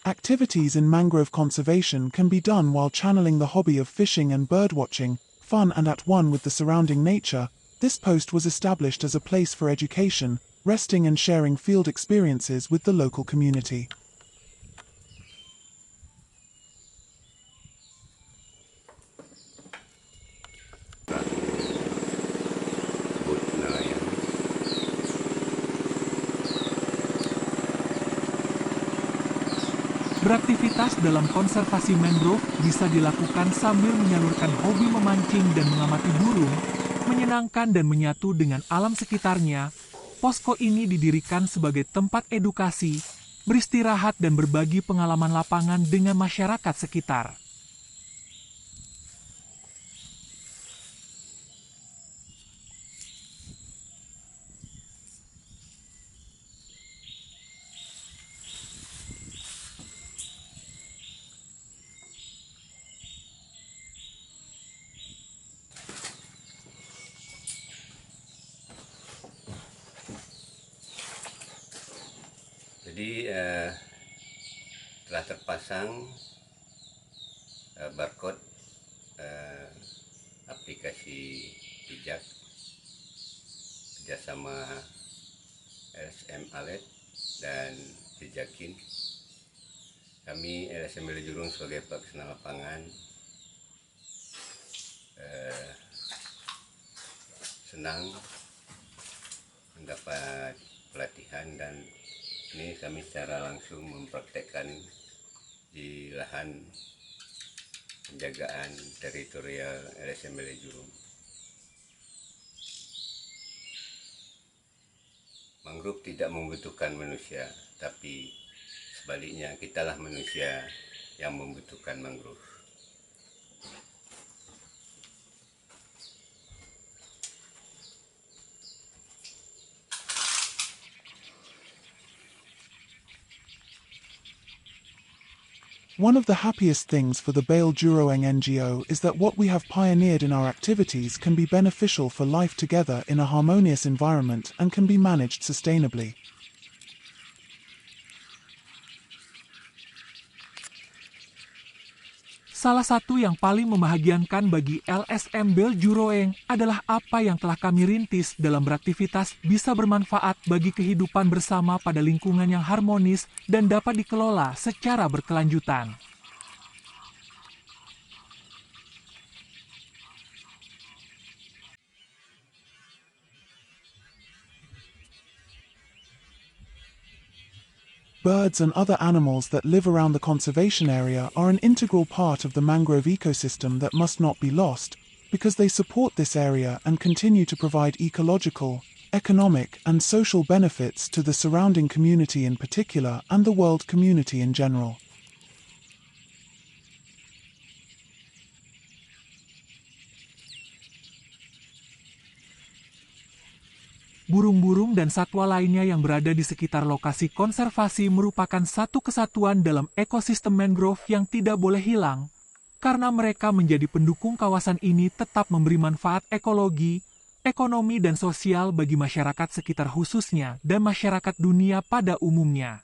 Activities in mangrove conservation can be done while channeling the hobby of fishing and birdwatching, fun and at one with the surrounding nature. This post was established as a place for education, resting and sharing field experiences with the local community. Beraktivitas dalam konservasi mangrove bisa dilakukan sambil menyalurkan hobi memancing dan mengamati burung, menyenangkan dan menyatu dengan alam sekitarnya. Posko ini didirikan sebagai tempat edukasi, beristirahat dan berbagi pengalaman lapangan dengan masyarakat sekitar. Jadi telah terpasang barcode aplikasi pijak kerjasama LSM Alet dan Jejakin. Kami LSM Belejurung sebagai pelaksana lapangan senang mendapat pelatihan, dan ini kami secara langsung mempraktekkan di lahan penjagaan teritorial LSM Belejurung. Mangrove tidak membutuhkan manusia, tapi sebaliknya kitalah manusia yang membutuhkan mangrove. One of the happiest things for the Bale Juroeng NGO is that what we have pioneered in our activities can be beneficial for life together in a harmonious environment and can be managed sustainably. Salah satu yang paling membahagiakan bagi LSM Bale Juroeng adalah apa yang telah kami rintis dalam beraktivitas bisa bermanfaat bagi kehidupan bersama pada lingkungan yang harmonis dan dapat dikelola secara berkelanjutan. Birds and other animals that live around the conservation area are an integral part of the mangrove ecosystem that must not be lost, because they support this area and continue to provide ecological, economic, and social benefits to the surrounding community in particular and the world community in general. Burung-burung dan satwa lainnya yang berada di sekitar lokasi konservasi merupakan satu kesatuan dalam ekosistem mangrove yang tidak boleh hilang, karena mereka menjadi pendukung kawasan ini tetap memberi manfaat ekologi, ekonomi dan sosial bagi masyarakat sekitar khususnya dan masyarakat dunia pada umumnya.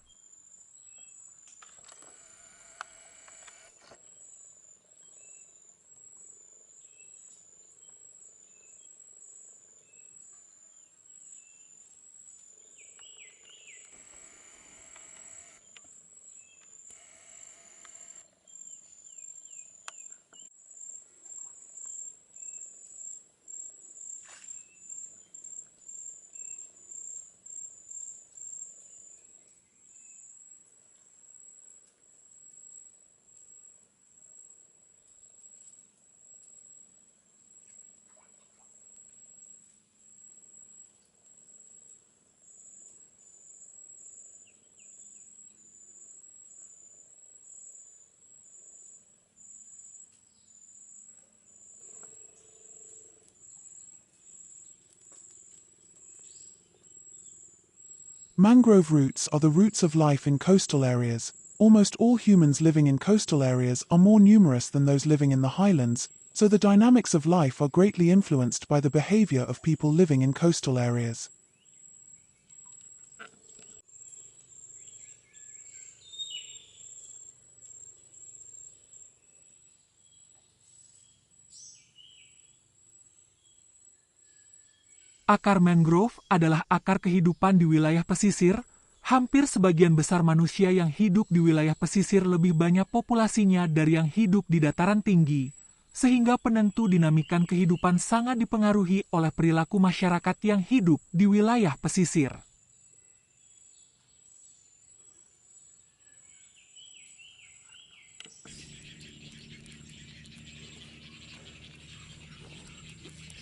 Mangrove roots are the roots of life in coastal areas. Almost all humans living in coastal areas are more numerous than those living in the highlands, so the dynamics of life are greatly influenced by the behavior of people living in coastal areas. Akar mangrove adalah akar kehidupan di wilayah pesisir. Hampir sebagian besar manusia yang hidup di wilayah pesisir lebih banyak populasinya dari yang hidup di dataran tinggi, sehingga penentu dinamikan kehidupan sangat dipengaruhi oleh perilaku masyarakat yang hidup di wilayah pesisir.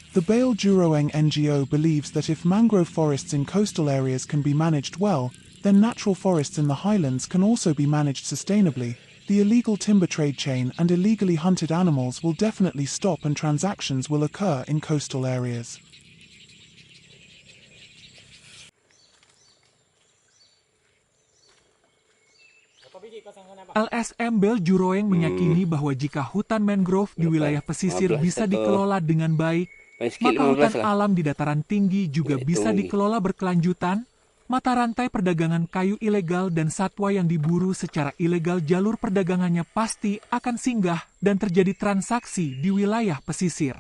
The Bail Juroeng NGO believes that if mangrove forests in coastal areas can be managed well, then natural forests in the highlands can also be managed sustainably. The illegal timber trade chain and illegally hunted animals will definitely stop and transactions will occur in coastal areas. LSM Bail Juroeng meyakini bahwa jika hutan mangrove di wilayah pesisir bisa dikelola dengan baik, maka hutan alam di dataran tinggi juga bisa dikelola berkelanjutan. Mata rantai perdagangan kayu ilegal dan satwa yang diburu secara ilegal jalur perdagangannya pasti akan singgah dan terjadi transaksi di wilayah pesisir.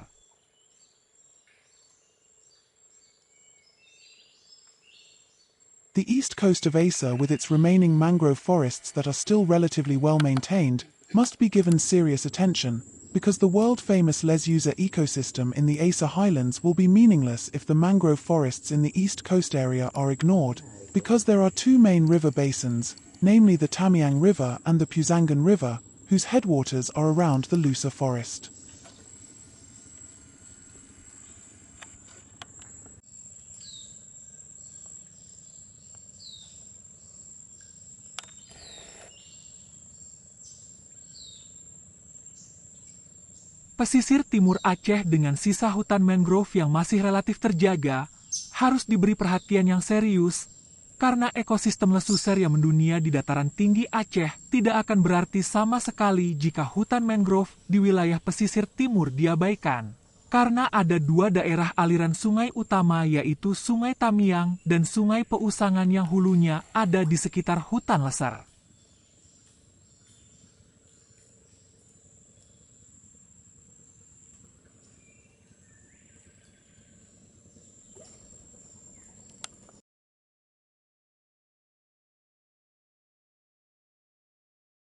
The east coast of Asa, with its remaining mangrove forests that are still relatively well maintained, must be given serious attention, because the world-famous Lesusa ecosystem in the Asa Highlands will be meaningless if the mangrove forests in the east coast area are ignored, because there are two main river basins, namely the Tamiang River and the Pusangan River, whose headwaters are around the Lusa forest. Pesisir timur Aceh dengan sisa hutan mangrove yang masih relatif terjaga harus diberi perhatian yang serius karena ekosistem lesuser yang mendunia di dataran tinggi Aceh tidak akan berarti sama sekali jika hutan mangrove di wilayah pesisir timur diabaikan. Karena ada dua daerah aliran sungai utama yaitu Sungai Tamiang dan Sungai Peusangan yang hulunya ada di sekitar hutan lesar.